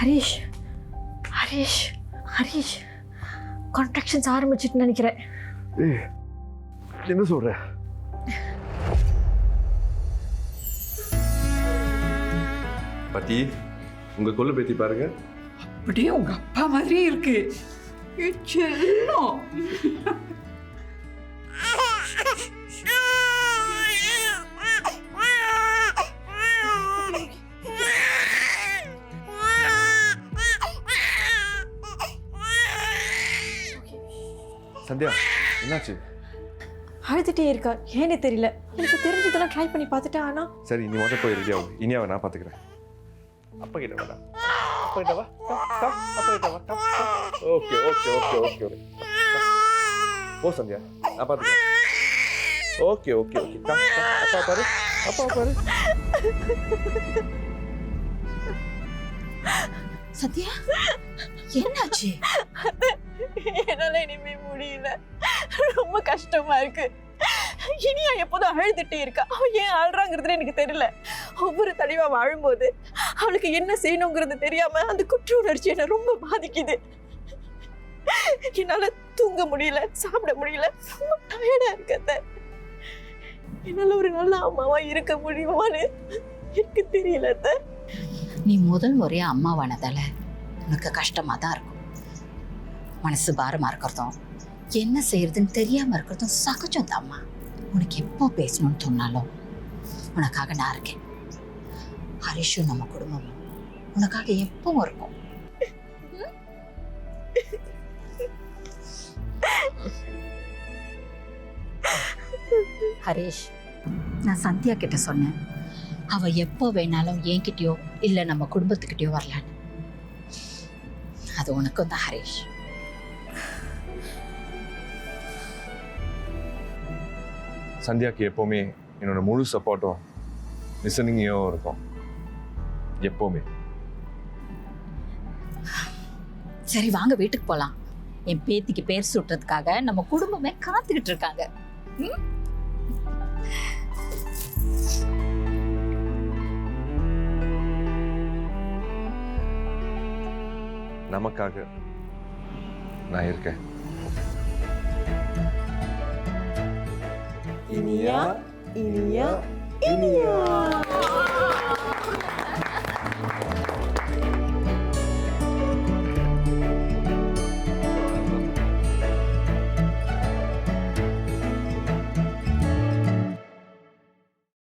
Harish Harish Harish contractions ஆரம்பிச்சிட்டு நினைக்கிறேன். ஏய் என்ன சொல்ற? பாட்டி உங்க கொள்ளு பேத்தி பாருங்க. அப்படியே உங்க அப்பா மாதிரியே இருக்கு. செல்லம். சந்தியா என்னாச்சு? அழுதுட்டே இருக்கா, ஏனே தெரியல. எனக்கு தெரிஞ்சதெல்லாம் ட்ரை பண்ணி பார்த்துட்டேன். ஆனா சரி நீ முதல்ல போய் ரெடி ஆகும். இனியாவை நான் பார்த்துக்கிறேன். அப்பா கிட்ட வாடா. அப்பா கிட்ட வா. அப்பா கிட்ட வா. Okay okay okay okay okay. Oh Sandhya நான் பார்த்துக்கிறேன். Okay okay okay. அப்பா பாரு. அப்பா பாரு. சத்யா என்னாச்சு? என்னால இனிமே முடியல, ரொம்ப கஷ்டமா இருக்கு. இனியா எப்போதும் அழுதுட்டே இருக்கா. அவன் ஏன் அழுறாங்கிறது எனக்கு தெரியல. ஒவ்வொரு தடவை வாழும்போது அவளுக்கு என்ன செய்யணுங்கிறது தெரியாம அந்த குற்ற உணர்ச்சி என்ன ரொம்ப பாதிக்குது. என்னால தூங்க முடியல, சாப்பிட முடியல, ரொம்ப டயர்டா இருக்கத. என்னால ஒரு நல்ல அம்மாவா இருக்க முடியுமான்னு எனக்கு தெரியல. நீ முதல் முறையா அம்மாவானதால உனக்கு கஷ்டமா தான் இருக்கும். மனசு பாரமா இருக்கிறதும் என்ன செய்யறதுன்னு தெரியாம இருக்கிறதும் சகஜம் தான்மா. உனக்கு எப்போ பேசணும்னு சொன்னாலும் உனக்காக நான் இருக்கேன். ஹரிஷும் நம்ம குடும்பமும் உனக்காக எப்பவும் இருக்கும். ஹரிஷ், நான் சந்தியா கிட்ட சொன்னேன், அவ எப்போ வேணாலும் என்கிட்டயோ இல்லை நம்ம குடும்பத்துக்கிட்டயோ வரலான்னு. அது உனக்கும் தான் ஹரிஷ். சந்தியாக்கு எப்போவுமே என்னோட முழு சப்போர்ட்டும் லிசனிங்கும் இருக்கும் எப்போவுமே. சரி வாங்க வீட்டுக்கு போலாம். என் பேத்திக்கு பேர் சுட்டுறதுக்காக நம்ம குடும்பமே காத்துக்கிட்டு இருக்காங்க. நமக்காக நான் இருக்கேன். இனியா இனியா இனியா.